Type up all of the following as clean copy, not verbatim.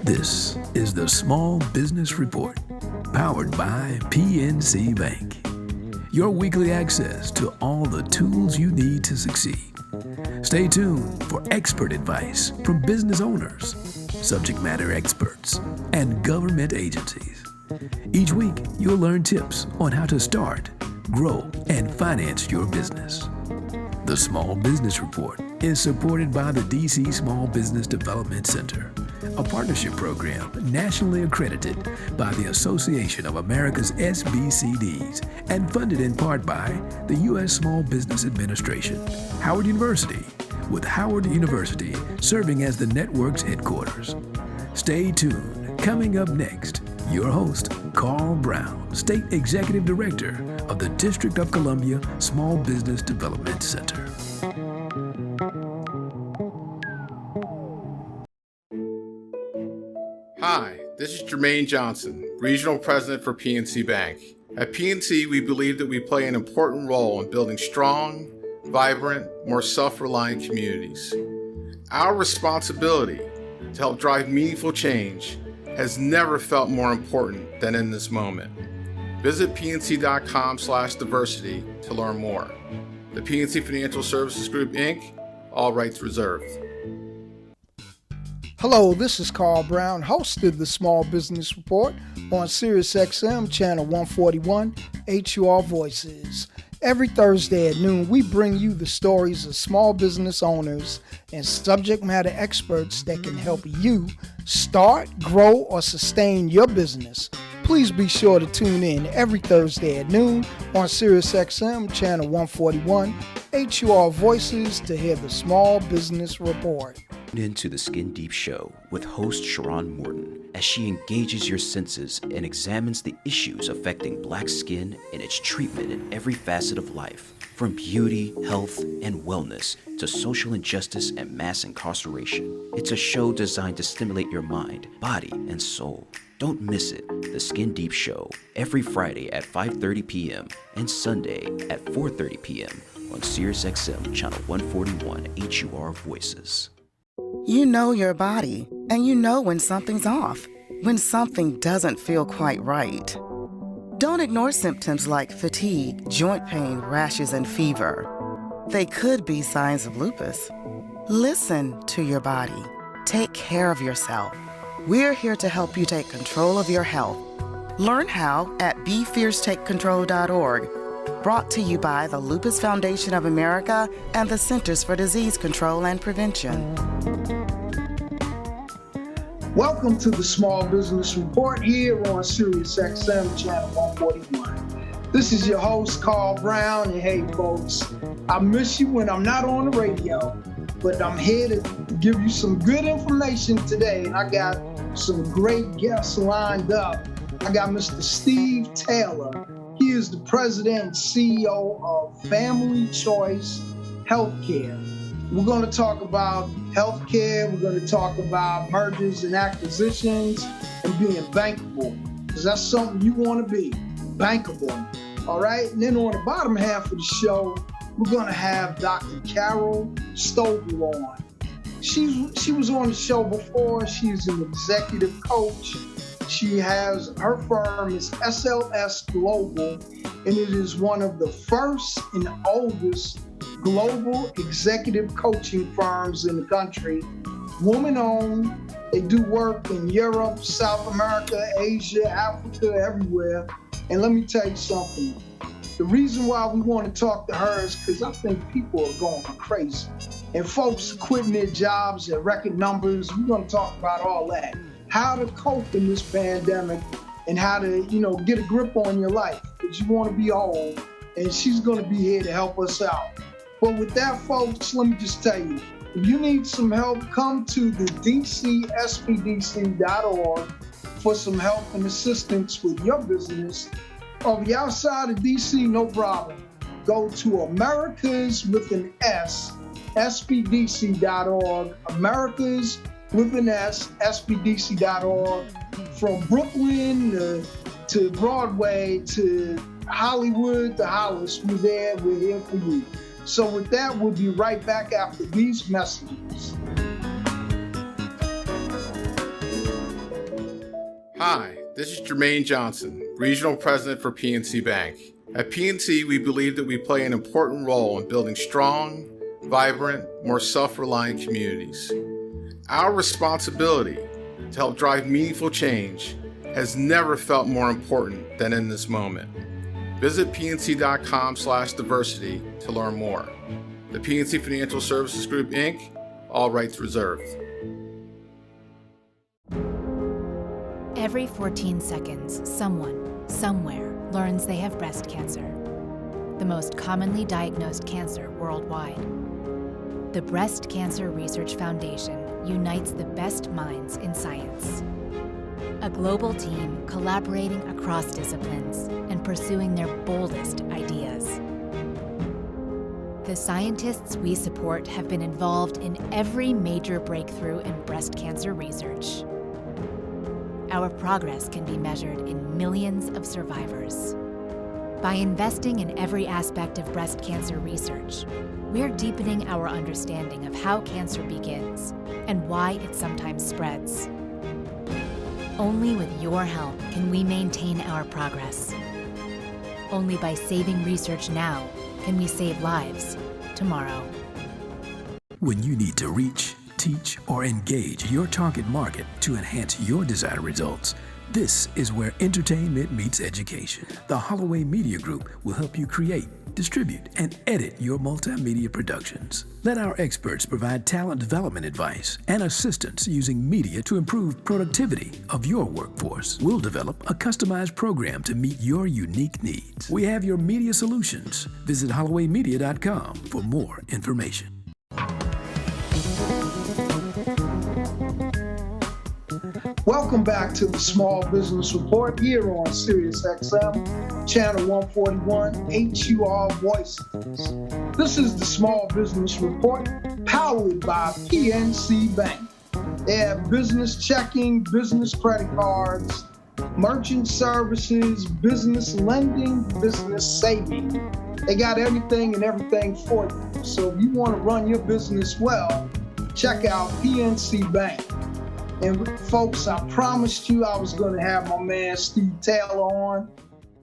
This is the Small Business Report, powered by PNC Bank. Your weekly access to all the tools you need to succeed. Stay tuned for expert advice from business owners, subject matter experts, and government agencies. Each week, you'll learn tips on how to start, grow, and finance your business. The Small Business Report is supported by the DC Small Business Development Center, a partnership program nationally accredited by the Association of America's SBCDs and funded in part by the U.S. Small Business Administration, Howard University, with Howard University serving as the network's headquarters. Stay tuned. Coming up next, your host, Carole Brown, State Executive Director of the District of Columbia Small Business Development Center. Hi, this is Jermaine Johnson, Regional President for PNC Bank. At PNC, we believe that we play an important role in building strong, vibrant, more self-reliant communities. Our responsibility to help drive meaningful change has never felt more important than in this moment. Visit pnc.com/diversity to learn more. The PNC Financial Services Group, Inc., all rights reserved. Hello, this is Carole Brown, host of the Small Business Report on SiriusXM Channel 141, HUR Voices. Every Thursday at noon, we bring you the stories of small business owners and subject matter experts that can help you start, grow, or sustain your business. Please be sure to tune in every Thursday at noon on SiriusXM Channel 141, HUR Voices to hear the Small Business Report. Into the Skin Deep Show with host Sharon Morton as she engages your senses and examines the issues affecting Black skin and its treatment in every facet of life, from beauty, health, and wellness to social injustice and mass incarceration. It's a show designed to stimulate your mind, body, and soul. Don't miss it. The Skin Deep Show every Friday at 5:30 p.m. and Sunday at 4:30 p.m. on SiriusXM Channel 141 HUR Voices. You know your body, and you know when something's off, when something doesn't feel quite right. Don't ignore symptoms like fatigue, joint pain, rashes, and fever. They could be signs of lupus. Listen to your body. Take care of yourself. We're here to help you take control of your health. Learn how at BeFierceTakeControl.org. Brought to you by the Lupus Foundation of America and the Centers for Disease Control and Prevention. Welcome to the Small Business Report here on SiriusXM Channel 141. This is your host, Carole Brown, and hey folks, I miss you when I'm not on the radio, but I'm here to give you some good information today, and I got some great guests lined up. I got Mr. Steve Taylor. He is the president and CEO of Family Choice Healthcare. We're going to talk about healthcare. We're going to talk about mergers and acquisitions and being bankable, because that's something you want to be, bankable. All right. And then on the bottom half of the show, we're going to have Dr. Carole Stovall on. She was on the show before. She's an executive coach. She has, her firm is SLS Global, and it is one of the first and oldest global executive coaching firms in the country. Woman-owned. They do work in Europe, South America, Asia, Africa, everywhere. And let me tell you something. The reason why we want to talk to her is because I think people are going crazy. And folks quitting their jobs at record numbers. We're going to talk about all that. How to cope in this pandemic and how to, get a grip on your life, because you want to be old, and she's going to be here to help us out. But with that, folks, let me just tell you, if you need some help, come to the DCSPDC.org for some help and assistance with your business. Or if you're outside of DC, no problem. Go to Americas with an S, SPDC.org, Americas with an S, SPDC.org. From Brooklyn to Broadway to Hollywood to Hollis, we're there, we're here for you. So with that, we'll be right back after these messages. Hi, this is Jermaine Johnson, Regional President for PNC Bank. At PNC, we believe that we play an important role in building strong, vibrant, more self-reliant communities. Our responsibility to help drive meaningful change has never felt more important than in this moment. Visit pnc.com/diversity to learn more. The PNC Financial Services Group, Inc., all rights reserved. Every 14 seconds, someone, somewhere, learns they have breast cancer, the most commonly diagnosed cancer worldwide. The Breast Cancer Research Foundation unites the best minds in science. A global team collaborating across disciplines and pursuing their boldest ideas. The scientists we support have been involved in every major breakthrough in breast cancer research. Our progress can be measured in millions of survivors. By investing in every aspect of breast cancer research, we're deepening our understanding of how cancer begins and why it sometimes spreads. Only with your help can we maintain our progress. Only by saving research now can we save lives tomorrow. When you need to reach, teach, or engage your target market to enhance your desired results, this is where entertainment meets education. The Holloway Media Group will help you create, distribute, and edit your multimedia productions. Let our experts provide talent development advice and assistance using media to improve productivity of your workforce. We'll develop a customized program to meet your unique needs. We have your media solutions. Visit hollowaymedia.com for more information. Welcome back to the Small Business Report here on Sirius XM, Channel 141, HUR Voices. This is the Small Business Report powered by PNC Bank. They have business checking, business credit cards, merchant services, business lending, business saving. They got everything and everything for you. So if you want to run your business well, check out PNC Bank. And folks, I promised you I was going to have my man Steve Taylor on.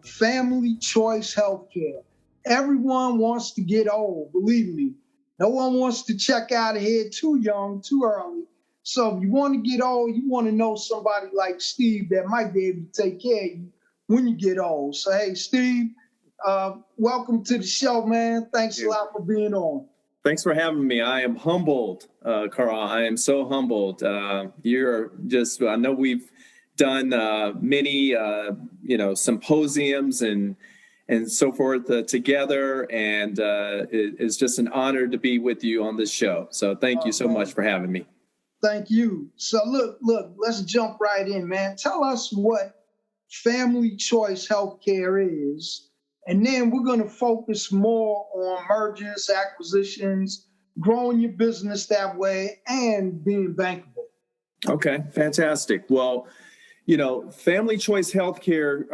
Family Choice Healthcare. Everyone wants to get old, believe me. No one wants to check out of here too young, too early. So if you want to get old, you want to know somebody like Steve that might be able to take care of you when you get old. So, hey, Steve, welcome to the show, man. Thanks a lot for being on. Thanks for having me. I am humbled, Carole. I am so humbled. You're just, I know we've done many, symposiums and so forth together. And it's just an honor to be with you on this show. So thank you so much for having me. Thank you. So look, let's jump right in, man. Tell us what Family Choice Healthcare is. And then we're going to focus more on mergers, acquisitions, growing your business that way, and being bankable. Okay, fantastic. Well, Family Choice Healthcare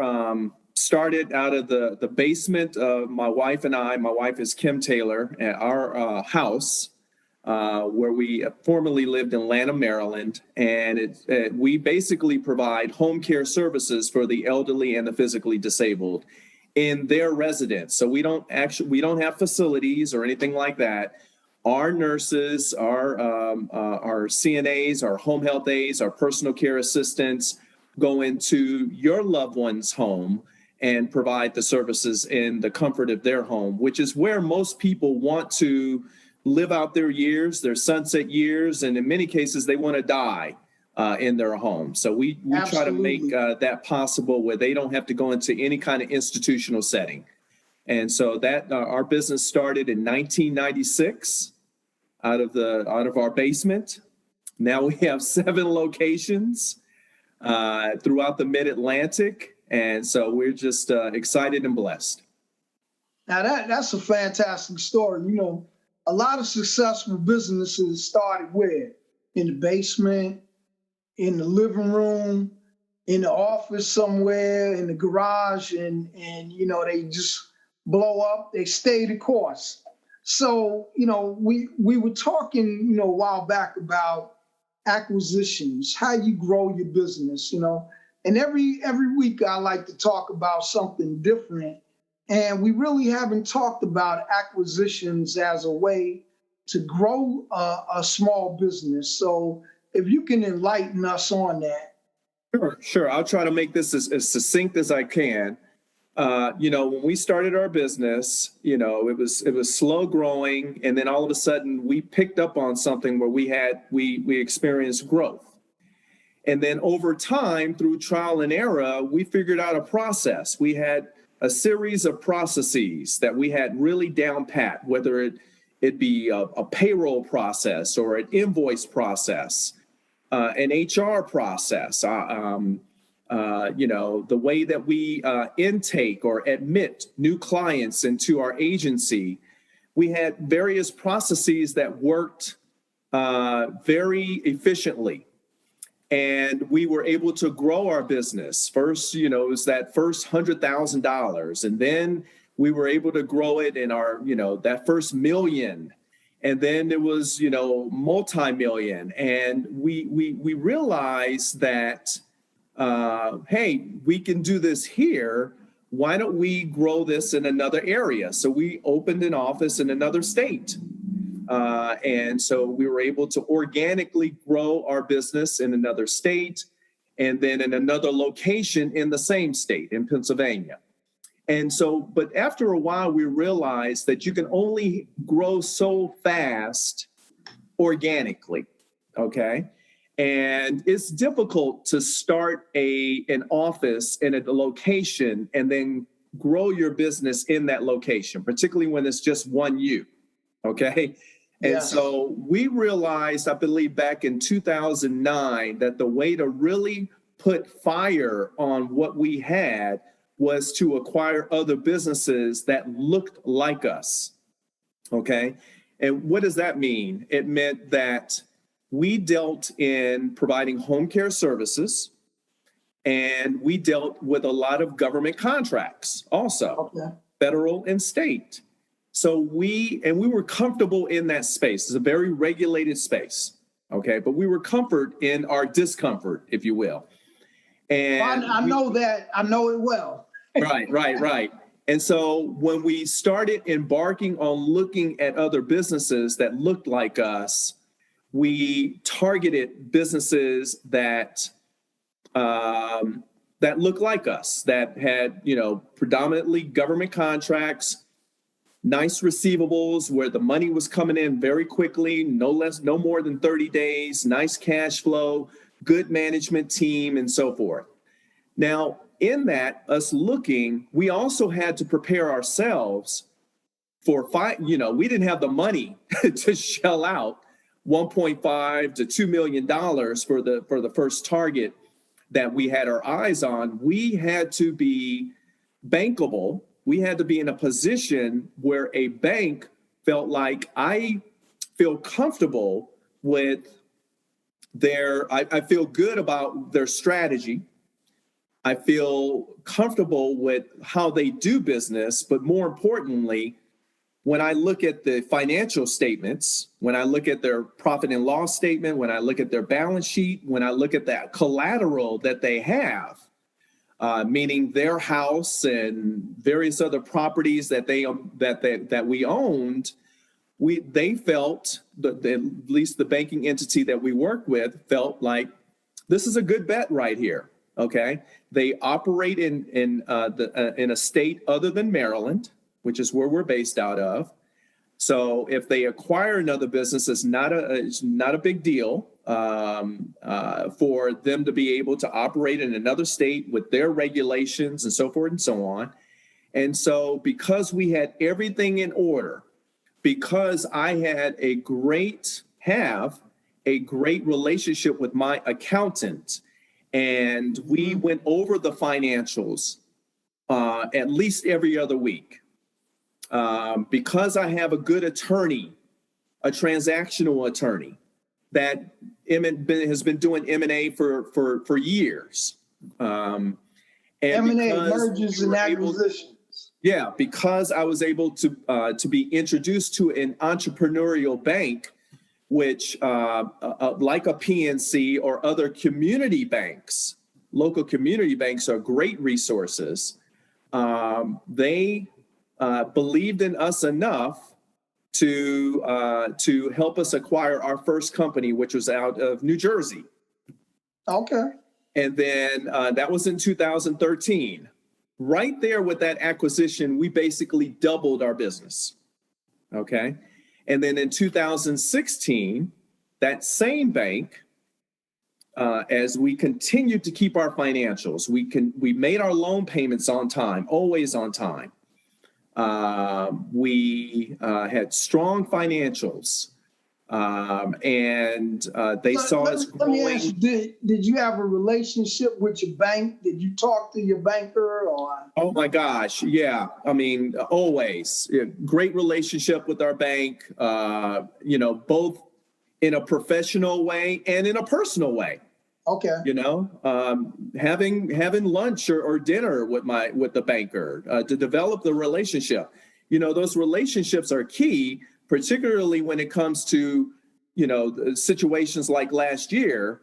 started out of the basement of my wife and I. My wife is Kim Taylor, at our house where we formerly lived in Lanham, Maryland. And we basically provide home care services for the elderly and the physically disabled in their residence. So we don't have facilities or anything like that. Our nurses, our CNAs, our home health aides, our personal care assistants go into your loved one's home and provide the services in the comfort of their home, which is where most people want to live out their years, their sunset years, and in many cases they want to die in their home. So we try to make that possible where they don't have to go into any kind of institutional setting. And so that our business started in 1996 out of our basement. Now we have 7 locations throughout the Mid-Atlantic. And so we're just excited and blessed. Now that's a fantastic story. A lot of successful businesses started where? In the basement, in the living room, in the office somewhere, in the garage, and they just blow up. They stay the course. So, we were talking, a while back about acquisitions, how you grow your business, And every week I like to talk about something different. And we really haven't talked about acquisitions as a way to grow a small business. So if you can enlighten us on that. Sure. I'll try to make this as succinct as I can. When we started our business, it was slow growing, and then all of a sudden we picked up on something where we experienced growth. And then over time, through trial and error, we figured out a process. We had a series of processes that we had really down pat, whether it be a payroll process or an invoice process, an HR process, the way that we intake or admit new clients into our agency. We had various processes that worked very efficiently. And we were able to grow our business. First, it was that first $100,000. And then we were able to grow it in our, that first $1 million. And then it was, multi-million. And we realized that, hey, we can do this here. Why don't we grow this in another area? So we opened an office in another state. And so we were able to organically grow our business in another state and then in another location in the same state, in Pennsylvania. And so, but after a while, we realized that you can only grow so fast organically, okay? And it's difficult to start an office in a location and then grow your business in that location, particularly when it's just one you, okay? And so we realized, I believe back in 2009, that the way to really put fire on what we had was to acquire other businesses that looked like us, okay? And what does that mean? It meant that we dealt in providing home care services, and we dealt with a lot of government contracts also, federal and state. So we were comfortable in that space. It's a very regulated space, okay? But we were comfort in our discomfort, if you will. And I know it well. Right. And so when we started embarking on looking at other businesses that looked like us, we targeted businesses that looked like us, that had, predominantly government contracts, nice receivables where the money was coming in very quickly, no more than 30 days, nice cash flow, good management team, and so forth. Now, in that, us looking, we also had to prepare ourselves for we didn't have the money to shell out $1.5 to $2 million for the first target that we had our eyes on. We had to be bankable. We had to be in a position where a bank felt like, I feel comfortable with I feel good about their strategy. I feel comfortable with how they do business, but more importantly, when I look at the financial statements, when I look at their profit and loss statement, when I look at their balance sheet, when I look at that collateral that they have, meaning their house and various other properties that we owned, they felt, at least the banking entity that we work with, felt like this is a good bet right here. Okay, they operate in a state other than Maryland, which is where we're based out of. So if they acquire another business, it's not a big deal for them to be able to operate in another state with their regulations and so forth and so on. And so because we had everything in order, because I had a great relationship with my accountant, and we went over the financials at least every other week. Because I have a good attorney, a transactional attorney that has been doing M&A for years. And M&A, mergers and acquisitions. Yeah, because I was able to be introduced to an entrepreneurial bank, which like a PNC or other community banks local community banks are great resources. They believed in us enough to help us acquire our first company, which was out of New Jersey. Okay. And then that was in 2013. Right there with that acquisition, we basically doubled our business. Okay. And then in 2016, that same bank, as we continued to keep our financials, we made our loan payments on time, always on time. We had strong financials, and they saw us growing. Let me ask you, did you have a relationship with your bank? Did you talk to your banker? Oh my gosh, yeah. I mean, always. Yeah, great relationship with our bank, both in a professional way and in a personal way. Okay. Having lunch or dinner with the banker to develop the relationship. Those relationships are key, particularly when it comes to, situations like last year,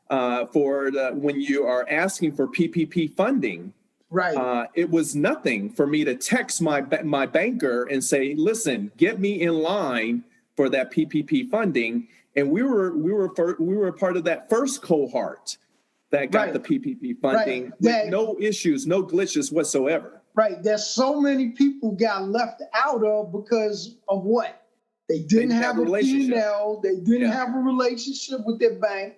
when you are asking for PPP funding. Right. It was nothing for me to text my banker and say, listen, get me in line for that PPP funding. And we were part of that first cohort that got the PPP funding with no issues, no glitches whatsoever. Right. There's so many people got left out of because of what? They didn't have a P&L. They didn't have a relationship with their bank.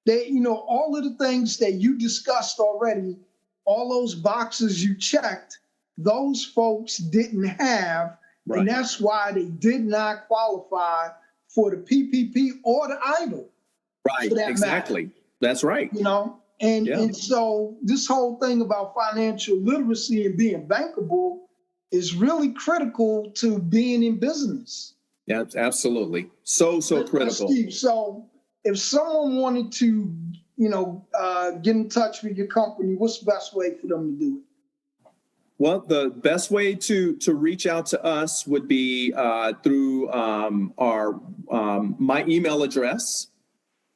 They, all of the things that you discussed already, all those boxes you checked, those folks didn't have. Right. And that's why they did not qualify for the PPP or the EIDL. Right, exactly. Matter. That's right. And so this whole thing about financial literacy and being bankable is really critical to being in business. Yeah, absolutely. So critical. Steve, so if someone wanted to, get in touch with your company, what's the best way for them to do it? Well, the best way to reach out to us would be through my email address,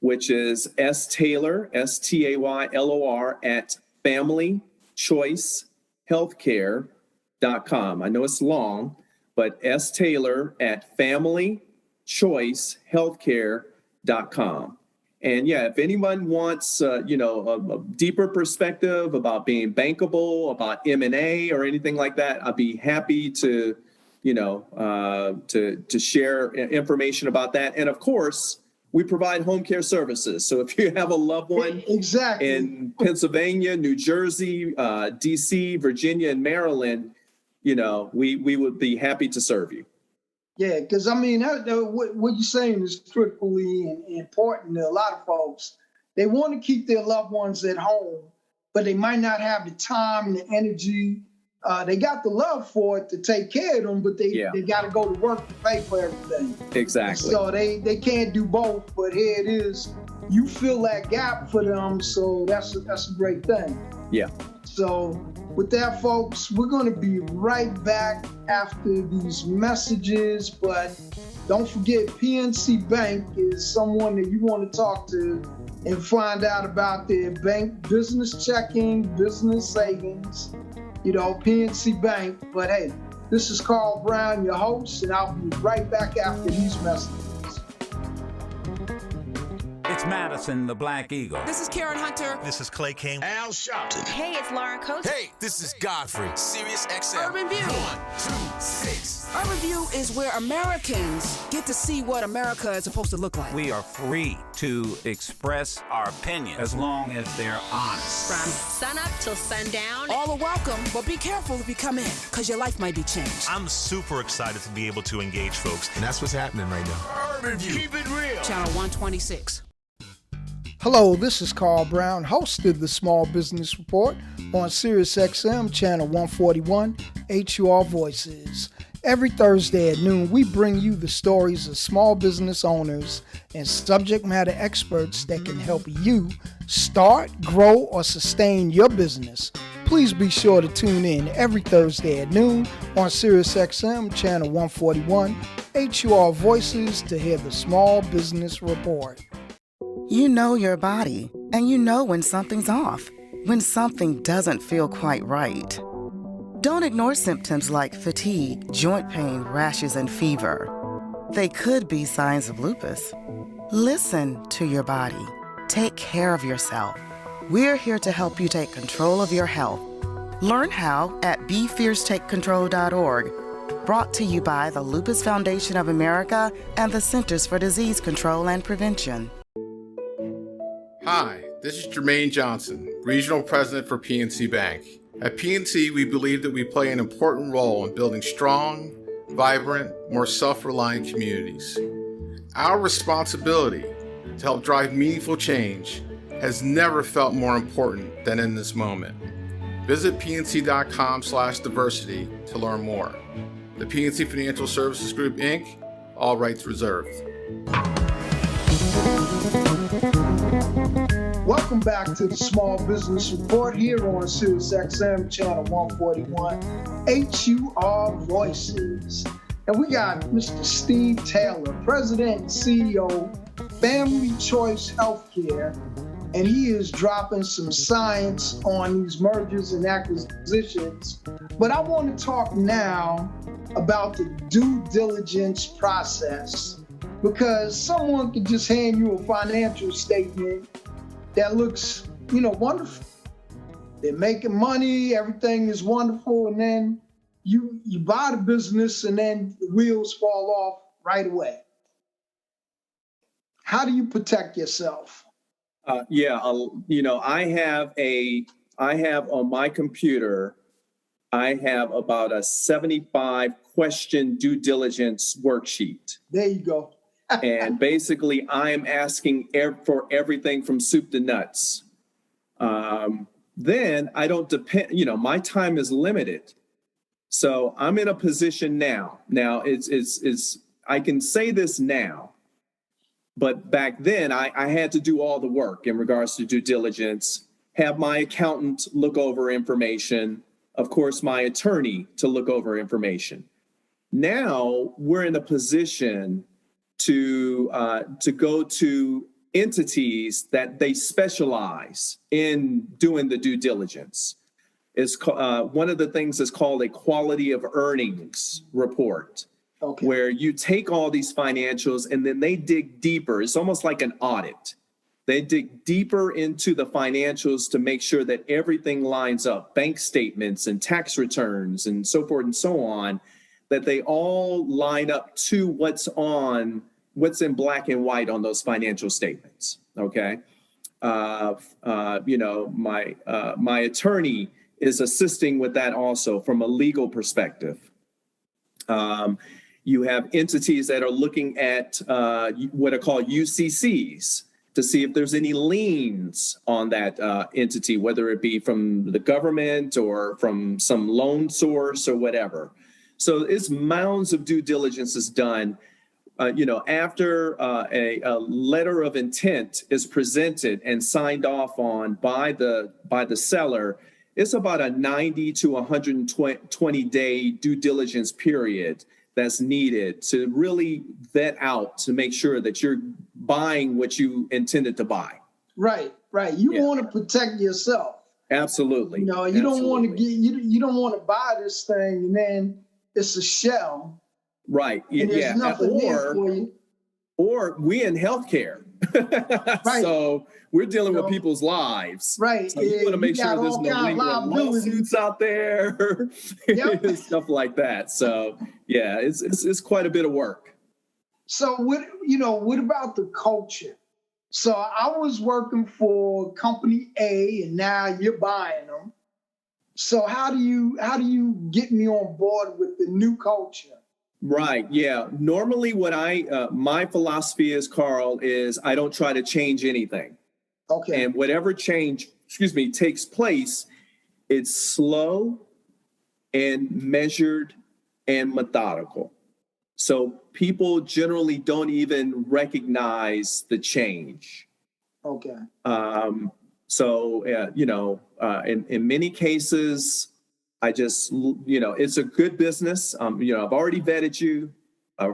which is staylor, STAYLOR, at familychoicehealthcare.com. I know it's long, but staylor at familychoicehealthcare.com. And if anyone wants, a deeper perspective about being bankable, about M&A or anything like that, I'd be happy to share information about that. And of course, we provide home care services. So if you have a loved one in Pennsylvania, New Jersey, DC, Virginia, and Maryland, we would be happy to serve you. Yeah, because what you're saying is critically important to a lot of folks. They want to keep their loved ones at home, but they might not have the time and the energy. They got the love for it to take care of them, but they got to go to work to pay for everything. Exactly. So they can't do both, but here it is. You fill that gap for them, so that's a great thing. Yeah. So with that, folks, we're going to be right back after these messages, but don't forget PNC Bank is someone that you want to talk to and find out about their bank business checking, business savings, PNC Bank. But hey, this is Carl Brown, your host, and I'll be right back after these messages. It's Madison, the Black Eagle. This is Karen Hunter. This is Clay King. Al Sharpton. Hey, it's Lauren Coates. Hey, this is Godfrey. Sirius XM. Urban View. 1, 2, 6. Urban View is where Americans get to see what America is supposed to look like. We are free to express our opinion as long as they're honest. From sunup till sundown. All are welcome, but be careful if you come in, because your life might be changed. I'm super excited to be able to engage folks. And that's what's happening right now. Urban View. Keep it real. Channel 126. Hello, this is Carl Brown, host of the Small Business Report on Sirius XM, channel 141, HUR Voices. Every Thursday at noon, we bring you the stories of small business owners and subject matter experts that can help you start, grow, or sustain your business. Please be sure to tune in every Thursday at noon on Sirius XM, channel 141, HUR Voices to hear the Small Business Report. You know your body, and you know when something's off. when something doesn't feel quite right. Don't ignore symptoms like fatigue, joint pain, rashes, and fever. They could be signs of lupus. Listen to your body. Take care of yourself. We're here to help you take control of your health. Learn how at BeFierceTakeControl.org. Brought to you by the Lupus Foundation of America and the Centers for Disease Control and Prevention. Hi, this is Jermaine Johnson, Regional President for PNC Bank. At PNC, we believe that we play an important role in building strong, vibrant, more self-reliant communities. Our responsibility to help drive meaningful change has never felt more important than in this moment. Visit pnc.com/diversity to learn more. The PNC Financial Services Group, Inc., all rights reserved. Welcome back to the Small Business Report here on Sirius XM Channel 141, HUR Voices. And we got Mr. Steve Taylor, President and CEO, Family Choice Healthcare, and he is dropping some science on these mergers and acquisitions. But I want to talk now about the due diligence process, because someone could just hand you a financial statement that looks, wonderful. They're making money, everything is wonderful, and then you buy the business and then the wheels fall off right away. How do you protect yourself? I have on my computer, I have about a 75 question due diligence worksheet. There you go. And basically, I am asking for everything from soup to nuts. Then I don't depend, my time is limited. So I'm in a position now. Now, I can say this now, but back then I had to do all the work in regards to due diligence, have my accountant look over information, of course, my attorney to look over information. Now we're in a position to go to entities that they specialize in doing the due diligence. It's one of the things is called a quality of earnings report, okay, where you take all these financials and then they dig deeper. It's almost like an audit. They dig deeper into the financials to make sure that everything lines up, bank statements and tax returns and so forth and so on, that they all line up to what's in black and white on those financial statements. Okay. My attorney is assisting with that also from a legal perspective. You have entities that are looking at what are called UCCs to see if there's any liens on that entity, whether it be from the government or from some loan source or whatever. So it's mounds of due diligence is done. After a letter of intent is presented and signed off on by the seller, it's about a 90 to 120 day due diligence period that's needed to really vet out to make sure that you're buying what you intended to buy. Right. You want to protect yourself. Absolutely. You don't want to you don't want to buy this thing and then it's a shell. Right. There's nothing there for you. Or we in healthcare. Right. So we're dealing with people's lives. Right. So you want to make sure there's no legal lawsuits out there, stuff like that. So yeah, it's quite a bit of work. So what about the culture? So I was working for company A and now you're buying them. So how do you get me on board with the new culture? Right. Yeah. Normally what my philosophy is, Carl, is I don't try to change anything. Okay. And whatever change, takes place, it's slow and measured and methodical. So people generally don't even recognize the change. Okay. In many cases, I just, it's a good business. I've already vetted you.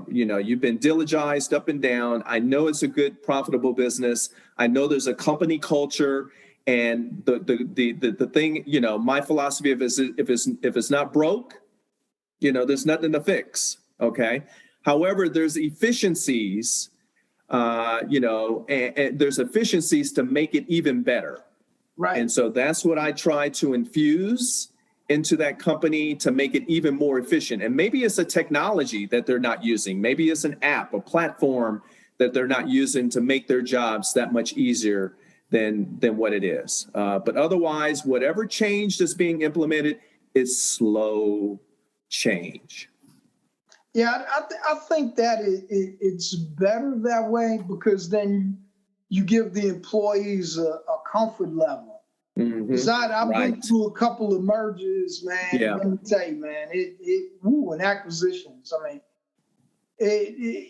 You've been diligized up and down. I know it's a good, profitable business. I know there's a company culture And the thing, you know, my philosophy if it's not broke, you know, there's nothing to fix. Okay. However, there's efficiencies, you know, and there's efficiencies to make it even better. Right. And so that's what I try to infuse into that company to make it even more efficient. And maybe it's a technology that they're not using. Maybe it's an app, a platform that they're not using to make their jobs that much easier than what it is. But otherwise, whatever change that's being implemented is slow change. Yeah, I think that it's better that way, because then you give the employees a comfort level. Because I've been through a couple of mergers, man. Yeah. Let me tell you, man, and acquisitions. I mean,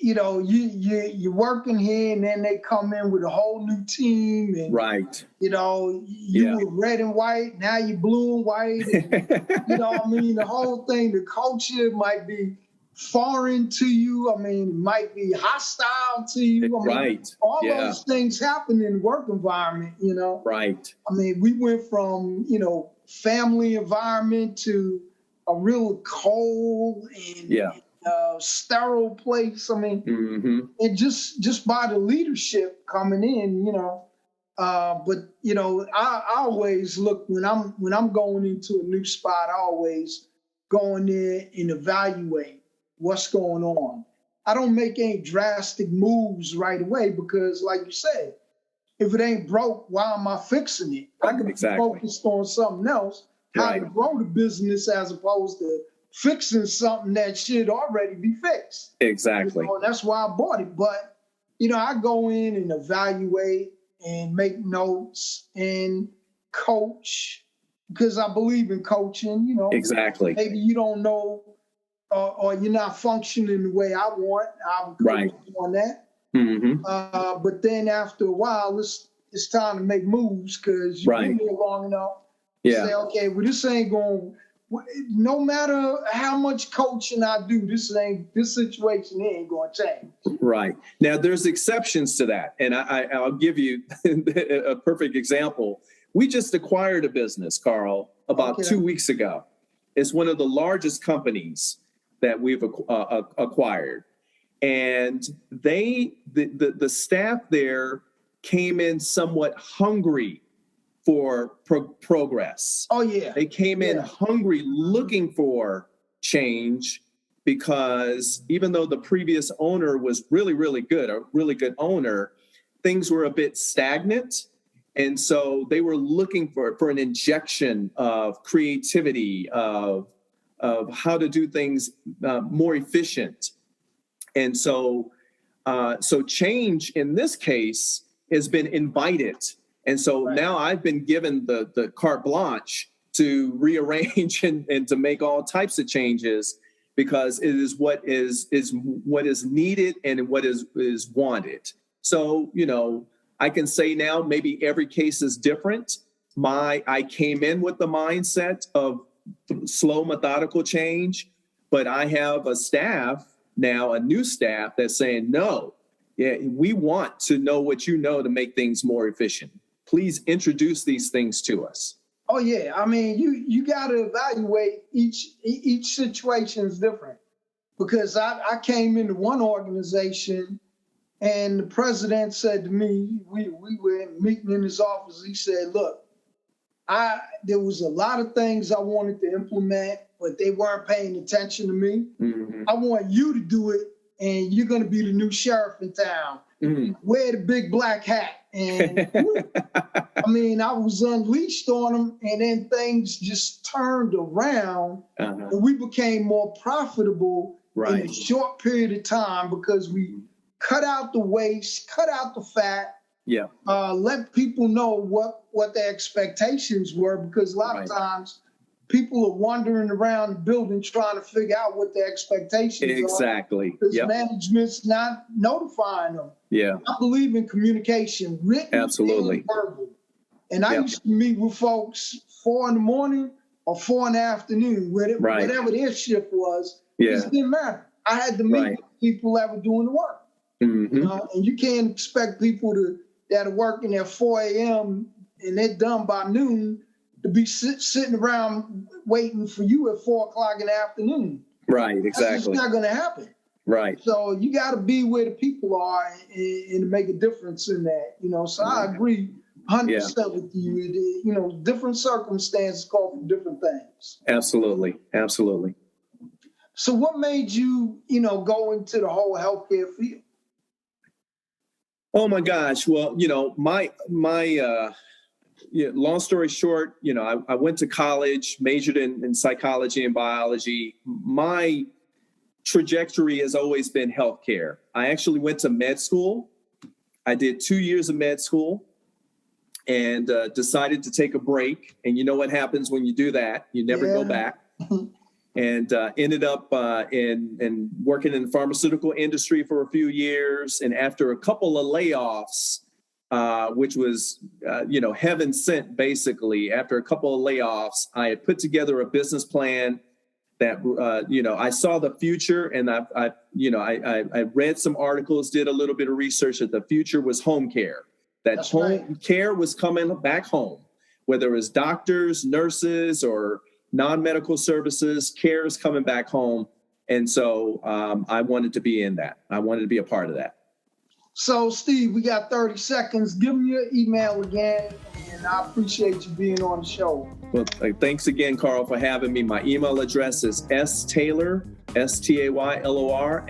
you know, you're working here, and then they come in with a whole new team, and you know, you were red and white, now you're blue and white. And, you know, I mean, the whole thing, the culture might be foreign to you. I mean, might be hostile to you. I mean, all those things happen in the work environment, you know. Right. I mean, we went from, you know, family environment to a real cold and sterile place. I mean, and just by the leadership coming in, you know. But you know, I always look when I'm going into a new spot. I always go in there and evaluate what's going on. I don't make any drastic moves right away, because, like you said, if it ain't broke, why am I fixing it? I can be focused on something else, how to grow the business, as opposed to fixing something that should already be fixed. Exactly. You know, and that's why I bought it. But, you know, I go in and evaluate and make notes and coach, because I believe in coaching, you know. Exactly. Maybe you don't know, or you're not functioning the way I want. I'm coaching on that. But then after a while, it's time to make moves, because you've been here long enough to say, okay, well, this ain't going. No matter how much coaching I do, this situation ain't going to change. Right. Now, there's exceptions to that, and I'll give you a perfect example. We just acquired a business, Carl, about 2 weeks ago. It's one of the largest companies that we've acquired. And the staff there came in somewhat hungry for progress. Oh, yeah. They came in hungry, looking for change, because even though the previous owner was really, really good, a really good owner, things were a bit stagnant. And so they were looking for an injection of creativity, of how to do things more efficient. And so change in this case has been invited. And so now I've been given the carte blanche to rearrange and to make all types of changes, because it is what is needed and what is wanted. So, you know, I can say now maybe every case is different. I came in with the mindset of slow, methodical change, but I have a staff now, a new staff, that's saying, no, we want to know what you know to make things more efficient. Please introduce these things to us. Oh, yeah. I mean, you got to evaluate each situation is different, because I came into one organization and the president said to me, we were meeting in his office. He said, look, there was a lot of things I wanted to implement, but they weren't paying attention to me. I want you to do it, and you're going to be the new sheriff in town. Wear the big black hat. And I mean, I was unleashed on them, and then things just turned around, and we became more profitable in a short period of time, because we cut out the waste, cut out the fat, let people know what their expectations were, because a lot of times people are wandering around the building trying to figure out what their expectations are. Because management's not notifying them. I believe in communication, written and verbal. And I used to meet with folks 4 a.m. or 4 p.m, whatever their shift was. It didn't matter. I had to meet with people that were doing the work. And you can't expect people that are working at 4 a.m. and they're done by noon, to be sitting around waiting for you at 4 o'clock in the afternoon. Right, exactly. That's just not going to happen. Right. So you got to be where the people are and make a difference in that, So I agree 100% with you. Different circumstances call for different things. Absolutely. Absolutely. So what made you, go into the whole healthcare field? Oh my gosh. Well, my long story short, I went to college, majored in psychology and biology. My trajectory has always been healthcare. I actually went to med school. I did 2 years of med school and decided to take a break. And you know what happens when you do that? You never go back. And ended up in working in the pharmaceutical industry for a few years. And after a couple of layoffs, which was, heaven sent, basically, after a couple of layoffs, I had put together a business plan that, I saw the future, and I read some articles, did a little bit of research that the future was home care, that care was coming back home, whether it was doctors, nurses, or non-medical services, care is coming back home. And so I wanted to be in that. I wanted to be a part of that. So, Steve, we got 30 seconds. Give me your email again, and I appreciate you being on the show. Well, thanks again, Carl, for having me. My email address is staylor, STAYLOR,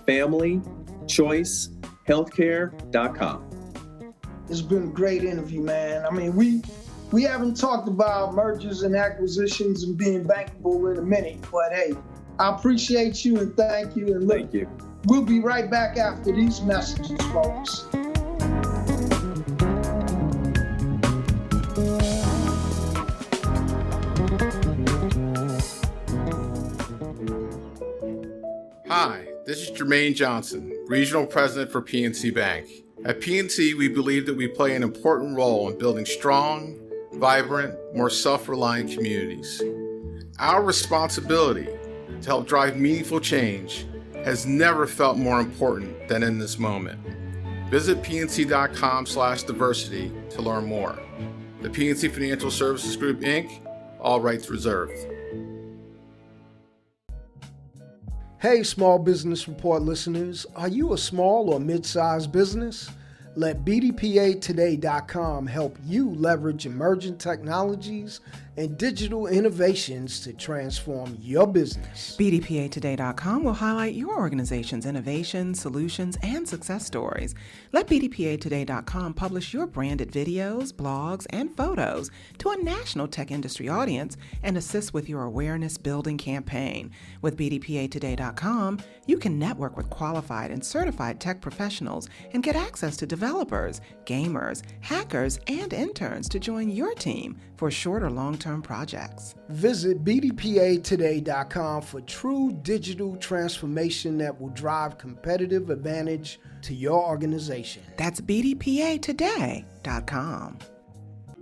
@familychoicehealthcare.com. It's been a great interview, man. I mean, we haven't talked about mergers and acquisitions and being bankable in a minute, but hey, I appreciate you and thank you. And look, thank you. We'll be right back after these messages, folks. Hi, this is Jermaine Johnson, Regional President for PNC Bank. At PNC, we believe that we play an important role in building strong, vibrant, more self-reliant communities. Our responsibility to help drive meaningful change has never felt more important than in this moment. Visit pnc.com/diversity to learn more. The PNC Financial Services Group, Inc., all rights reserved. Hey, Small Business Report listeners, are you a small or mid-sized business? Let BDPAtoday.com help you leverage emerging technologies and digital innovations to transform your business. BDPAtoday.com will highlight your organization's innovations, solutions, and success stories. Let BDPAtoday.com publish your branded videos, blogs, and photos to a national tech industry audience and assist with your awareness building campaign. With BDPAtoday.com, you can network with qualified and certified tech professionals and get access to developers, gamers, hackers, and interns to join your team for short or long-term projects. Visit BDPAtoday.com for true digital transformation that will drive competitive advantage to your organization. That's BDPAtoday.com.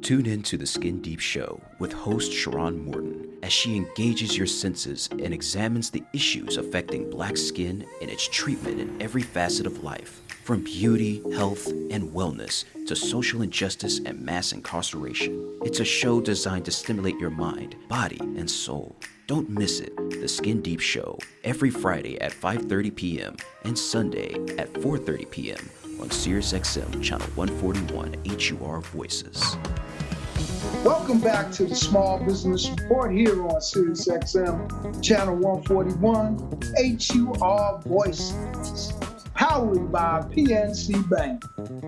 Tune in to The Skin Deep Show with host Sharon Morton as she engages your senses and examines the issues affecting Black skin and its treatment in every facet of life, from beauty, health, and wellness to social injustice and mass incarceration. It's a show designed to stimulate your mind, body, and soul. Don't miss it. The Skin Deep Show, every Friday at 5:30 p.m. and Sunday at 4:30 p.m. on SiriusXM Channel 141 HUR Voices. Welcome back to the Small Business Report here on SiriusXM Channel 141 HUR Voices, powered by PNC Bank.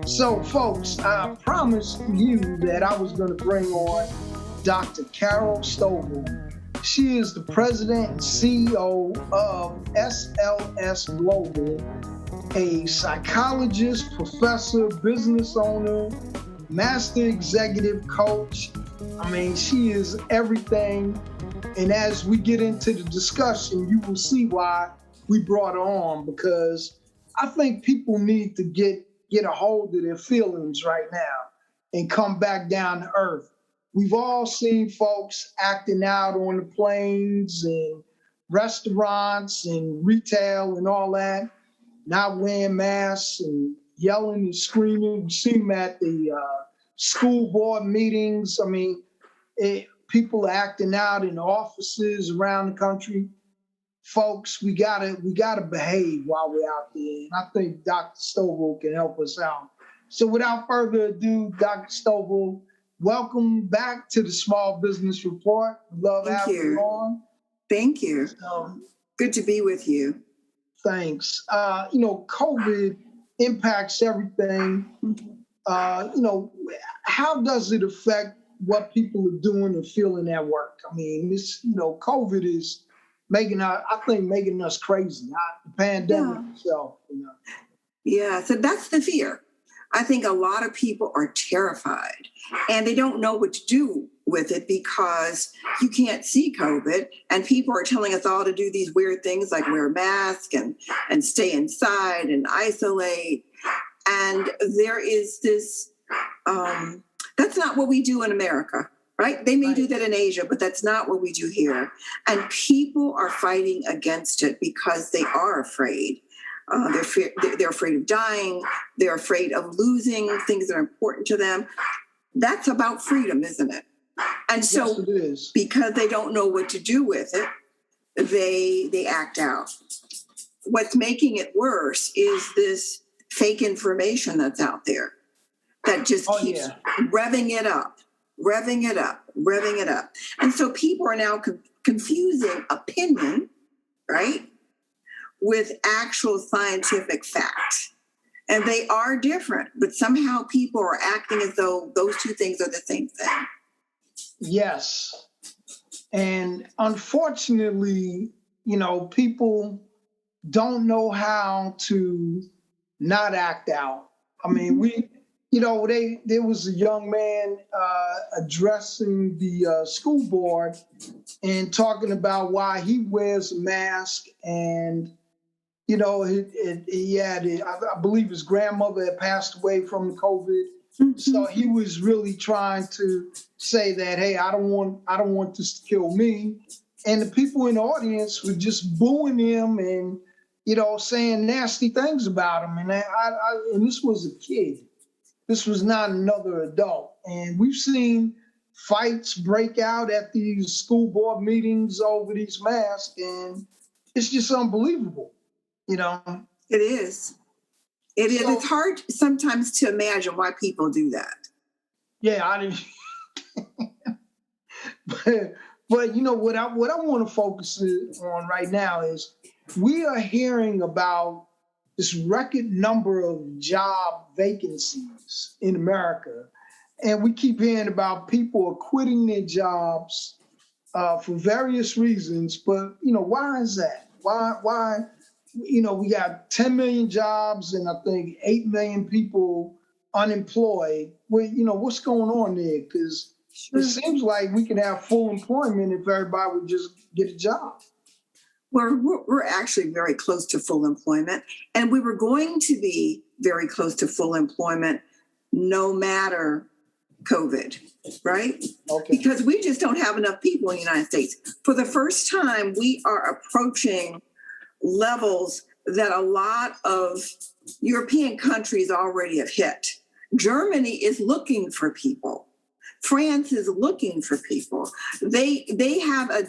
So, folks, I promised you that I was going to bring on Dr. Carole Stovall. She is the president and CEO of SLS Global, a psychologist, professor, business owner, master executive coach. I mean, she is everything. And as we get into the discussion, you will see why we brought her on, because I think people need to get a hold of their feelings right now and come back down to earth. We've all seen folks acting out on the planes and restaurants and retail and all that, not wearing masks and yelling and screaming. We see them at the school board meetings. I mean, people acting out in offices around the country. Folks, we gotta behave while we're out there. And I think Dr. Stovall can help us out. So without further ado, Dr. Stovall, welcome back to the Small Business Report. Love having you on. Thank you. Good to be with you. Thanks. COVID impacts everything. How does it affect what people are doing and feeling at work? I mean, COVID is making us crazy, not the pandemic itself. Yeah, so that's the fear. I think a lot of people are terrified and they don't know what to do with it because you can't see COVID and people are telling us all to do these weird things like wear a mask and stay inside and isolate. And there is this, that's not what we do in America, right? They may do that in Asia, but that's not what we do here. And people are fighting against it because they are afraid. They're afraid of dying. They're afraid of losing things that are important to them. That's about freedom, isn't it? And so yes, it is. Because they don't know what to do with it, they act out. What's making it worse is this fake information that's out there that just keeps revving it up. And so people are now confusing opinion, right, with actual scientific fact. And they are different, but somehow people are acting as though those two things are the same thing. Yes. And unfortunately, people don't know how to not act out. I mean, there was a young man addressing the school board and talking about why he wears a mask. And, I believe his grandmother had passed away from COVID. Mm-hmm. So he was really trying to say that, hey, I don't want this to kill me. And the people in the audience were just booing him and, saying nasty things about him. And this was a kid. This was not another adult. And we've seen fights break out at these school board meetings over these masks, and it's just unbelievable, It is. It is. It's hard sometimes to imagine why people do that. Yeah, I didn't. but what I want to focus on right now is we are hearing about this record number of job vacancies in America, and we keep hearing about people are quitting their jobs for various reasons. But why is that? Why? We got 10 million jobs and I think 8 million people unemployed. Well, what's going on there? Because it seems like we can have full employment if everybody would just get a job. Well, we're actually very close to full employment, and we were going to be very close to full employment no matter COVID, right? Okay. Because we just don't have enough people in the United States. For the first time, we are approaching levels that a lot of European countries already have hit. Germany is looking for people. France is looking for people. They have a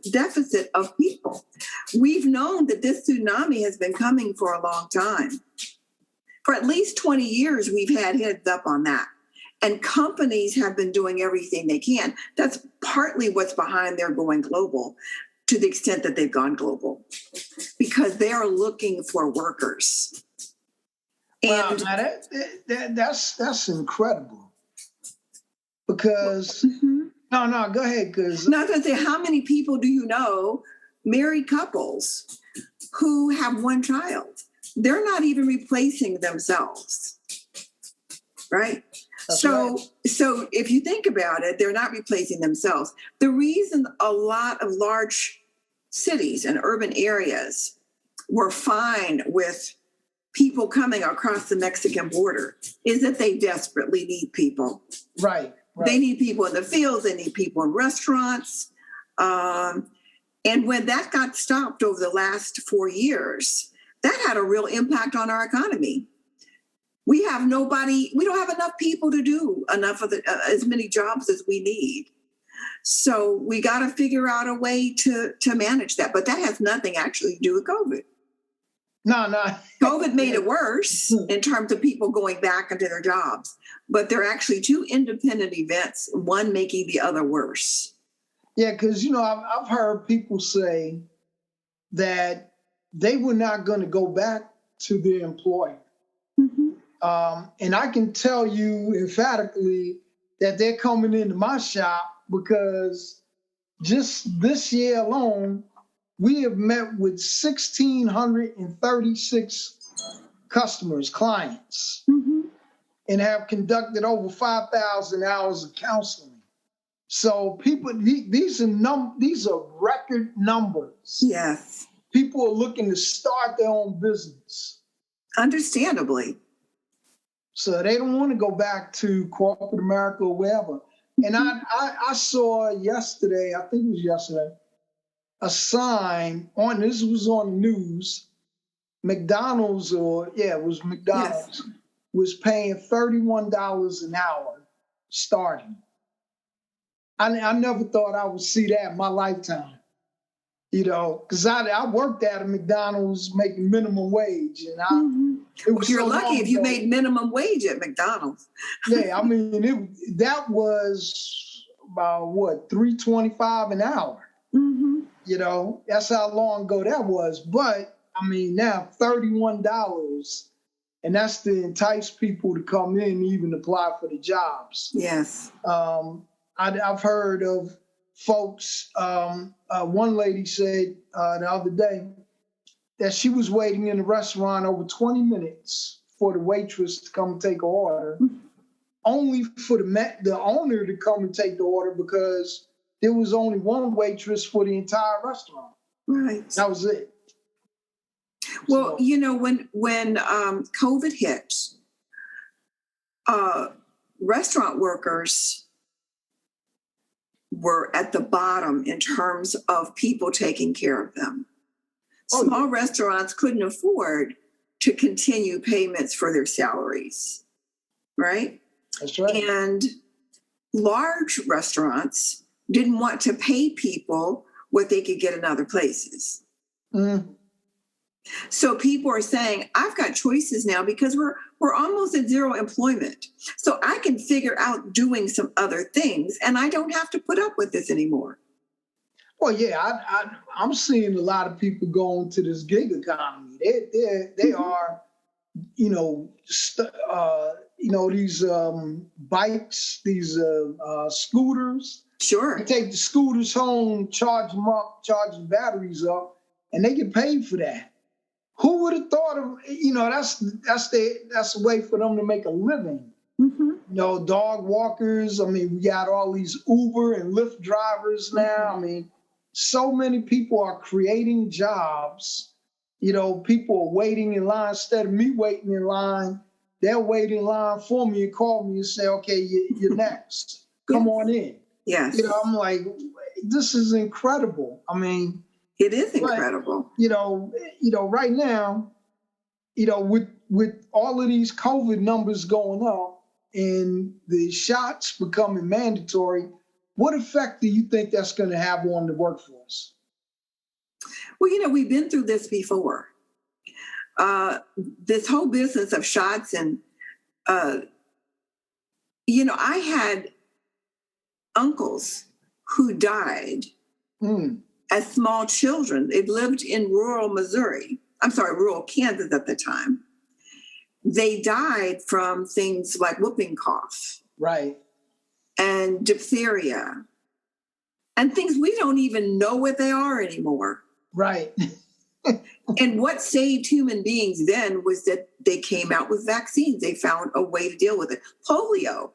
deficit of people. We've known that this tsunami has been coming for a long time. For at least 20 years, we've had heads up on that. And companies have been doing everything they can. That's partly what's behind their going global, to the extent that they've gone global, because they are looking for workers. And wow, that's incredible. Because no, go ahead. Because no, I was going to say, how many people do you know, married couples, who have one child? They're not even replacing themselves, right? So if you think about it, they're not replacing themselves. The reason a lot of large cities and urban areas were fine with people coming across the Mexican border is that they desperately need people. Right. They need people in the fields. They need people in restaurants. And when that got stopped over the last 4 years, that had a real impact on our economy. we don't have enough people to do enough of as many jobs as we need. So we got to figure out a way to manage that. But that has nothing actually to do with COVID. No. COVID made it worse in terms of people going back into their jobs. But they're actually two independent events, one making the other worse. Yeah, because, I've heard people say that they were not going to go back to their employer. Mm-hmm. And I can tell you emphatically that they're coming into my shop because just this year alone, we have met with 1,636 customers, clients, and have conducted over 5,000 hours of counseling. So people, these are record numbers. Yes. People are looking to start their own business. Understandably. So they don't want to go back to corporate America or wherever. And I saw yesterday, I think it was yesterday, a sign this was on the news. McDonald's, Yes. was paying $31 an hour starting. I never thought I would see that in my lifetime, because I worked at a McDonald's making minimum wage, and you're lucky if you made minimum wage at McDonald's. Yeah, I mean that was about $3.25 an hour. That's how long ago that was. But I mean now $31, and that's to entice people to come in and even apply for the jobs. Yes. I've heard of folks. One lady said the other day that she was waiting in the restaurant over 20 minutes for the waitress to come and take her order, only for the owner to come and take the order because there was only one waitress for the entire restaurant. Right. That was it. Well, when COVID hit, restaurant workers were at the bottom in terms of people taking care of them. Small restaurants couldn't afford to continue payments for their salaries, right? That's right. And large restaurants didn't want to pay people what they could get in other places. So people are saying, I've got choices now because we're almost at zero employment. So I can figure out doing some other things and I don't have to put up with this anymore. Well, yeah, I'm seeing a lot of people going to this gig economy. They are, these bikes, these scooters. Sure. They take the scooters home, charge them up, charge the batteries up, and they get paid for that. Who would have thought of, that's a way for them to make a living. Dog walkers. I mean, we got all these Uber and Lyft drivers now. I mean, so many people are creating jobs. People are waiting in line. Instead of me waiting in line, they'll wait in line for me and call me and say, okay, you're next. Come on in. Yes. I'm like, this is incredible. I mean, it is incredible. Right now, with all of these COVID numbers going up and the shots becoming mandatory, what effect do you think that's going to have on the workforce? Well, we've been through this before. This whole business of shots and, I had uncles who died as small children. They lived in rural Kansas at the time. They died from things like whooping cough. Right. And diphtheria. And things we don't even know what they are anymore. Right. And what saved human beings then was that they came out with vaccines. They found a way to deal with it. Polio,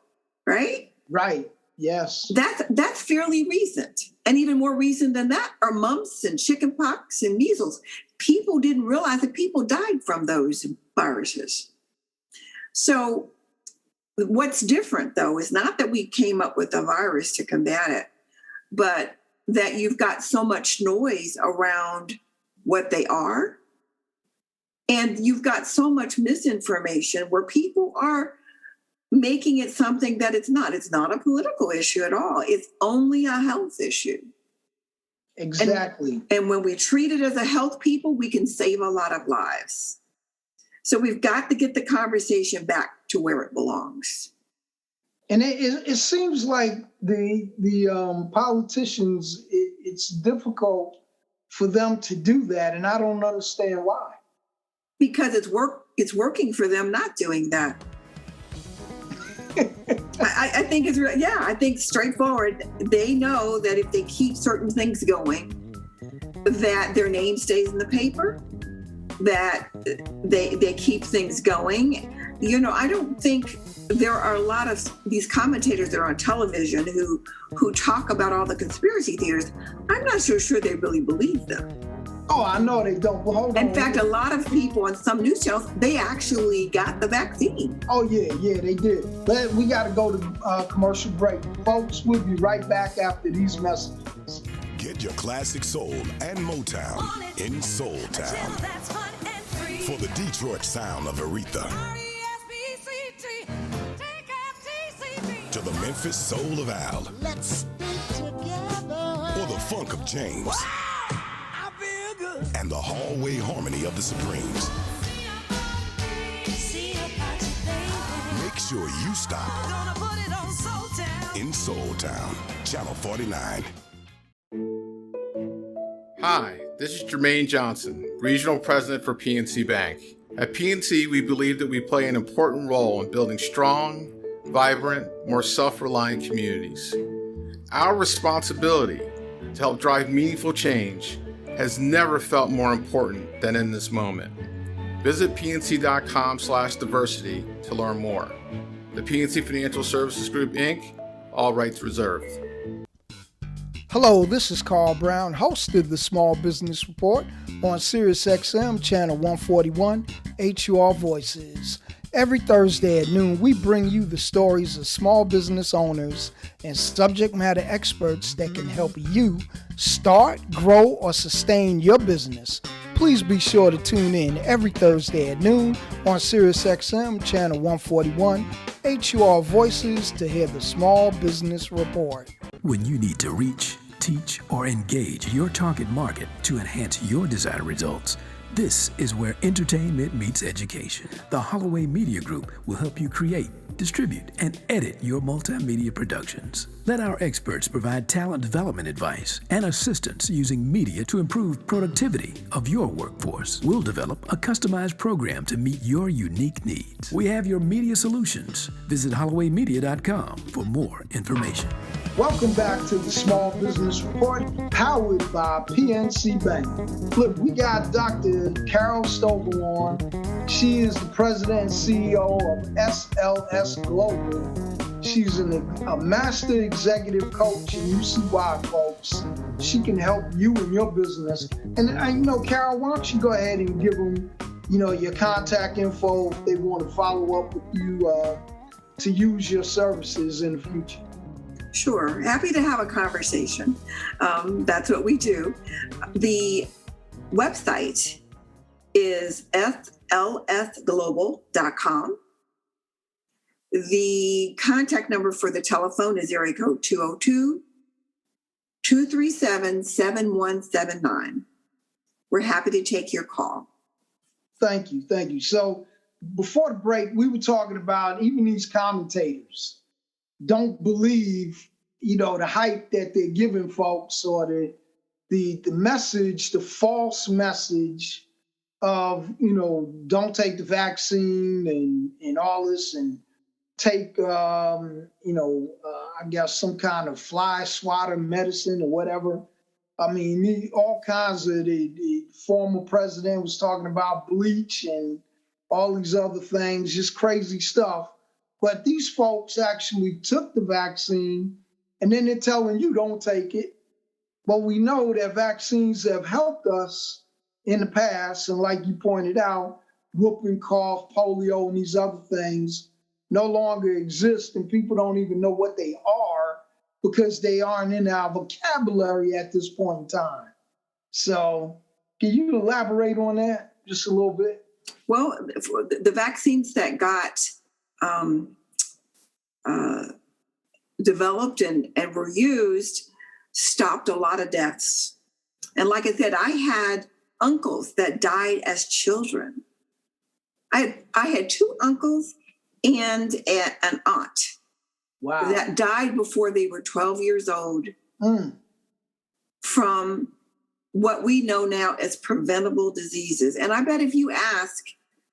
right? Right. Yes. That's fairly recent. And even more recent than that are mumps and chickenpox and measles. People didn't realize that people died from those viruses. So what's different, though, is not that we came up with a virus to combat it, but that you've got so much noise around what they are And you've got so much misinformation where people are making it something that it's not. It's not a political issue at all. It's only a health issue. Exactly. And when we treat it as a health people, we can save a lot of lives. So we've got to get the conversation back to where it belongs. And it seems like the politicians, it's difficult for them to do that, and I don't understand why. Because it's working for them not doing that. I think I think straightforward. They know that if they keep certain things going, that their name stays in the paper, that they keep things going. You know, I don't think there are a lot of these commentators that are on television who talk about all the conspiracy theories. I'm not so sure they really believe them. Oh, I know they don't. Well, hold on. In fact, a lot of people on some news channels, they actually got the vaccine. Oh, yeah, they did. But we got to go to commercial break. Folks, we'll be right back after these messages. Get your classic soul and Motown in Soul Town. For the Detroit sound of Aretha. To the Memphis soul of Al. Let's stay together. Or the funk of James. Wow, I feel good. And the hallway harmony of the Supremes. Make sure you stop in Soul Town, Channel 49. Hi, this is Jermaine Johnson, Regional President for PNC Bank. At PNC, we believe that we play an important role in building strong, vibrant, more self-reliant communities. Our responsibility to help drive meaningful change has never felt more important than in this moment. Visit pnc.com/diversity to learn more. The PNC Financial Services Group, Inc., all rights reserved. Hello, this is Carl Brown, host of the Small Business Report on Sirius XM Channel 141, HUR Voices. Every Thursday at noon, we bring you the stories of small business owners and subject matter experts that can help you start, grow, or sustain your business. Please be sure to tune in every Thursday at noon on Sirius XM Channel 141, HUR Voices to hear the Small Business Report. When you need to reach, teach, or engage your target market to enhance your desired results, this is where entertainment meets education. The Holloway Media Group will help you create, distribute, and edit your multimedia productions. Let our experts provide talent development advice and assistance using media to improve productivity of your workforce. We'll develop a customized program to meet your unique needs. We have your media solutions. Visit hollowaymedia.com for more information. Welcome back to the Small Business Report, powered by PNC Bank. Look, we got Dr. Carole Stovall on. She is the president and CEO of SLS Global. She's a master executive coach, and you see why, folks. She can help you in your business. And Carole, why don't you go ahead and give them, your contact info if they want to follow up with you to use your services in the future. Sure. Happy to have a conversation. That's what we do. The website is slsglobal.com. The contact number for the telephone is area code 202-237-7179. We're happy to take your call. Thank you. So before the break, we were talking about even these commentators don't believe, the hype that they're giving folks, or the message, the false message of, don't take the vaccine and all this, and take, I guess some kind of fly swatter medicine or whatever. I mean, all kinds of the former president was talking about bleach and all these other things, just crazy stuff. But these folks actually took the vaccine, and then they're telling you don't take it. But we know that vaccines have helped us in the past. And like you pointed out, whooping cough, polio, and these other things no longer exist. And people don't even know what they are because they aren't in our vocabulary at this point in time. So can you elaborate on that just a little bit? Well, for the vaccines that got developed and were used stopped a lot of deaths. And like I said, I had uncles that died as children. I had 2 uncles and an aunt that died before they were 12 years old from what we know now as preventable diseases. And I bet if you ask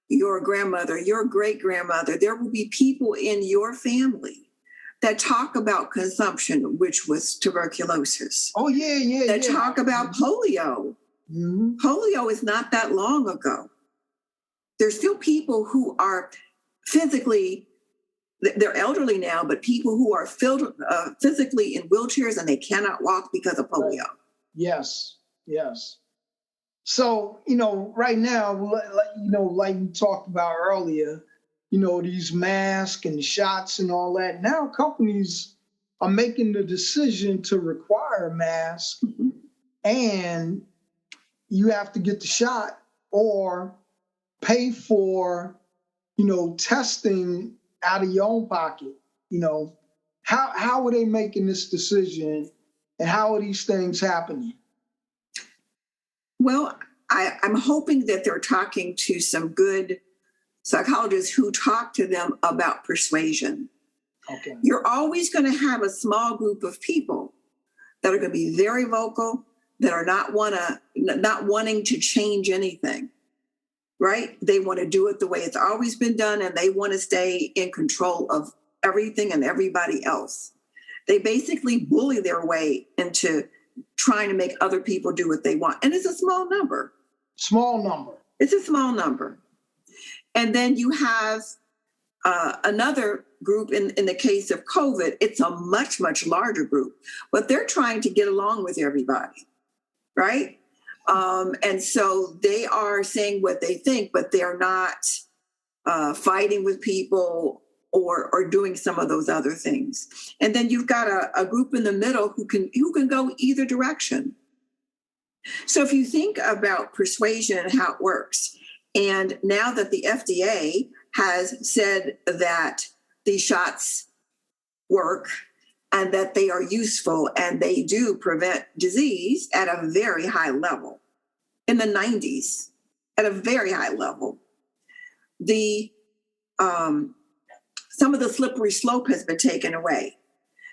your grandmother, your great-grandmother, there will be people in your family that talk about consumption, which was tuberculosis. Oh, yeah. That talk about polio. Mm-hmm. Polio is not that long ago. There's still people who are physically, they're elderly now, but people who are physically in wheelchairs and they cannot walk because of polio. Yes. So, right now, like we talked about earlier, these masks and shots and all that. Now companies are making the decision to require masks, and you have to get the shot or pay for, testing out of your own pocket. How are they making this decision, and how are these things happening? Well, I'm hoping that they're talking to some good psychologists who talk to them about persuasion. Okay. You're always going to have a small group of people that are going to be very vocal, that are not wanting to change anything, right? They want to do it the way it's always been done, and they want to stay in control of everything and everybody else. They basically bully their way into trying to make other people do what they want. And it's a small number. It's a small number. And then you have another group in the case of COVID. It's a much, much larger group, but they're trying to get along with everybody, right? And so they are saying what they think, but they're not fighting with people or doing some of those other things. And then you've got a group in the middle who can go either direction. So if you think about persuasion and how it works, and now that the FDA has said that these shots work and that they are useful and they do prevent disease at a very high level, in the 90s, at a very high level, some of the slippery slope has been taken away.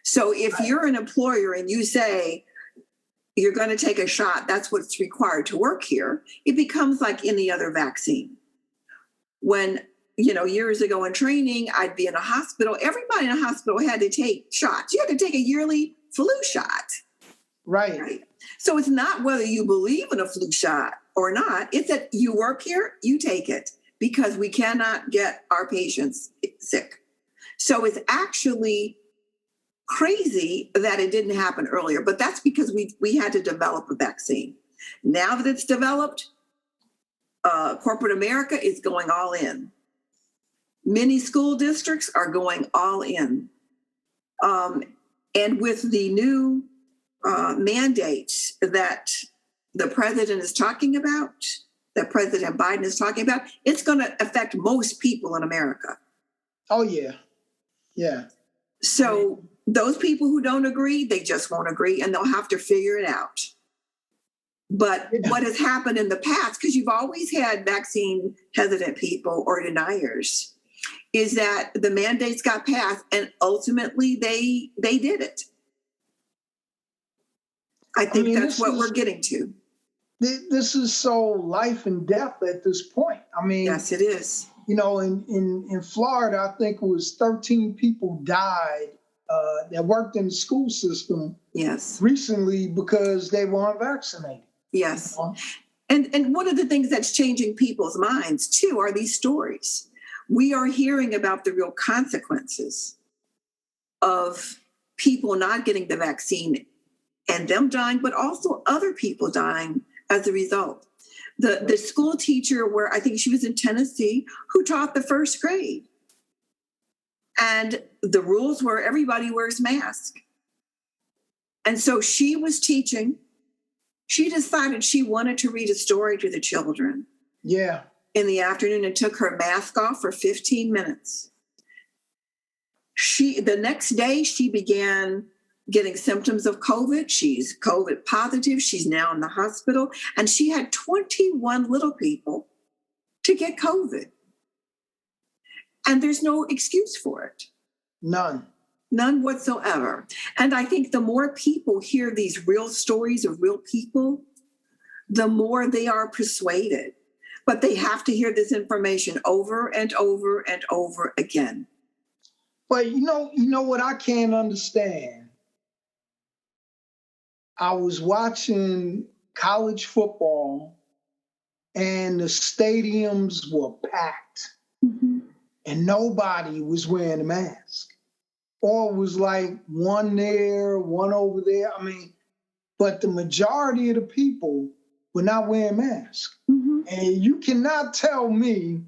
So if you're an employer and you say you're going to take a shot, that's what's required to work here, it becomes like any other vaccine. When, years ago in training, I'd be in a hospital, everybody in a hospital had to take shots. You had to take a yearly flu shot. Right. So it's not whether you believe in a flu shot or not, it's that you work here, you take it, because we cannot get our patients sick. So it's actually crazy that it didn't happen earlier, but that's because we had to develop a vaccine. Now that it's developed, corporate America is going all in. Many school districts are going all in. And with the new mandates that the president is talking about, that President Biden is talking about, it's going to affect most people in America. Oh, yeah. Yeah. So those people who don't agree, they just won't agree, and they'll have to figure it out. But what has happened in the past, because you've always had vaccine hesitant people or deniers, is that the mandates got passed and ultimately they did it. I think that's what we're getting to. This is so life and death at this point. I mean, yes, it is. In Florida, I think it was 13 people died that worked in the school system. Yes. Recently because they were unvaccinated. Yes. And one of the things that's changing people's minds too are these stories. We are hearing about the real consequences of people not getting the vaccine and them dying, but also other people dying as a result. The school teacher, where I think she was in Tennessee, who taught the first grade. And the rules were everybody wears masks. And so she was teaching. She decided she wanted to read a story to the children. Yeah. in the afternoon and took her mask off for 15 minutes. The next day, she began getting symptoms of COVID. She's COVID positive. She's now in the hospital. And she had 21 little people to get COVID. And there's no excuse for it. None. None whatsoever. And I think the more people hear these real stories of real people, the more they are persuaded. But they have to hear this information over and over and over again. But you know what I can't understand? I was watching college football and the stadiums were packed and nobody was wearing a mask. Or it was like one there, one over there. I mean, but the majority of the people were not wearing masks. And you cannot tell me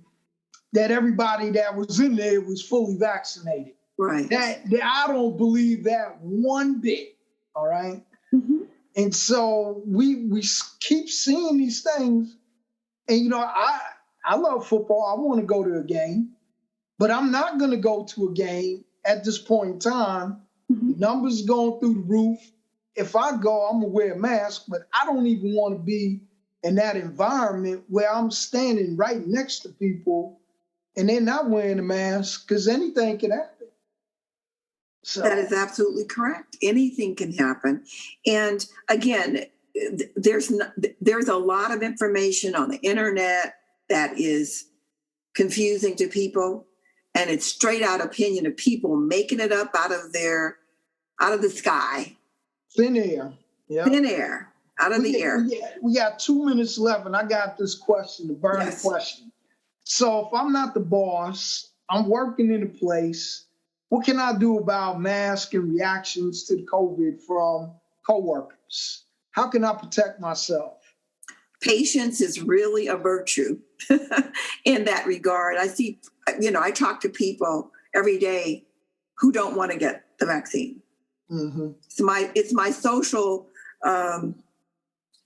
that everybody that was in there was fully vaccinated. Right. That I don't believe that one bit. All right. And so we keep seeing these things. And, you know, I love football. I want to go to a game, but I'm not going to go to a game at this point in time. The numbers going through the roof. If I go, I'm going to wear a mask, but I don't even want to be in that environment where I'm standing right next to people and they're not wearing a mask, because anything can happen. So that is absolutely correct. Anything can happen. And again, there's a lot of information on the internet that is confusing to people, and it's straight out opinion of people making it up out of the sky. Thin air. Yeah. Thin air. Out of the air. We got 2 minutes left, and I got this question, the burning question. So if I'm not the boss, I'm working in a place, what can I do about masks and reactions to the COVID from coworkers? How can I protect myself? Patience is really a virtue in that regard. I talk to people every day who don't want to get the vaccine. It's my social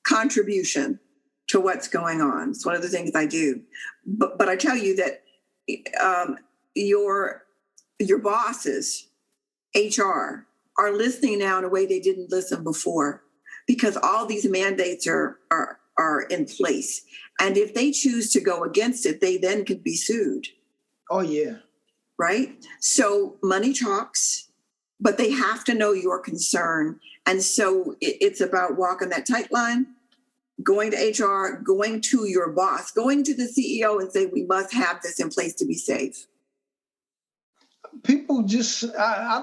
contribution to what's going on. It's one of the things I do. But I tell you that your bosses, HR, are listening now in a way they didn't listen before, because all these mandates are in place. And if they choose to go against it, they then could be sued. Oh, yeah. Right? So money talks, but they have to know your concern. And so it's about walking that tight line, going to HR, going to your boss, going to the CEO and say, we must have this in place to be safe. I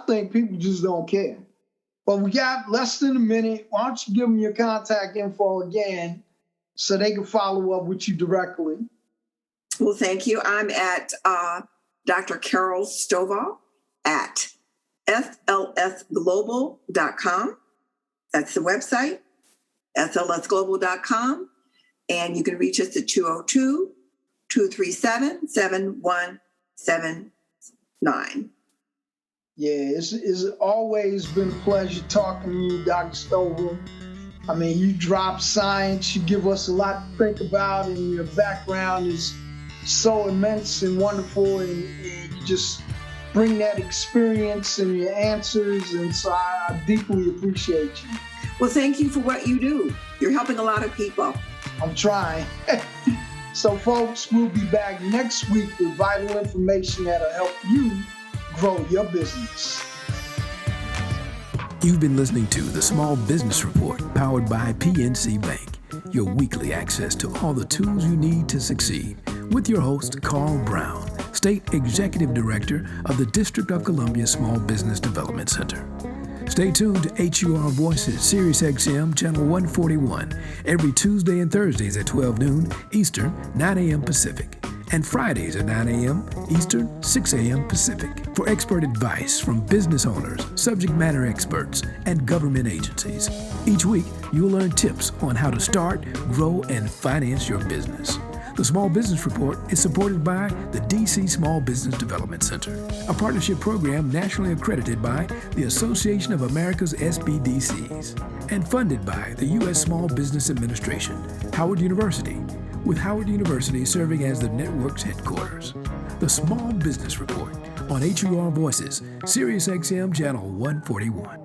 think people just don't care. But we got less than a minute. Why don't you give them your contact info again so they can follow up with you directly? Well, thank you. I'm at Dr. Carole Stovall at SLSglobal.com. That's the website, SLSglobal.com. And you can reach us at 202-237-7179. Yeah, it's always been a pleasure talking to you, Dr. Stovall. I mean, you drop science, you give us a lot to think about, and your background is so immense and wonderful, and you just bring that experience and your answers, and so I deeply appreciate you. Well, thank you for what you do. You're helping a lot of people. I'm trying. So, folks, we'll be back next week with vital information that'll help you grow your business. You've been listening to the Small Business Report, powered by PNC Bank, your weekly access to all the tools you need to succeed, with your host, Carl Brown, State Executive Director of the District of Columbia Small Business Development Center. Stay tuned to HUR Voices, Sirius XM, Channel 141, every Tuesday and Thursdays at 12 noon Eastern, 9 a.m. Pacific, and Fridays at 9 a.m. Eastern, 6 a.m. Pacific, for expert advice from business owners, subject matter experts, and government agencies. Each week, you'll learn tips on how to start, grow, and finance your business. The Small Business Report is supported by the DC Small Business Development Center, a partnership program nationally accredited by the Association of America's SBDCs, and funded by the U.S. Small Business Administration, Howard University, with Howard University serving as the network's headquarters. The Small Business Report on HUR Voices, Sirius XM Channel 141.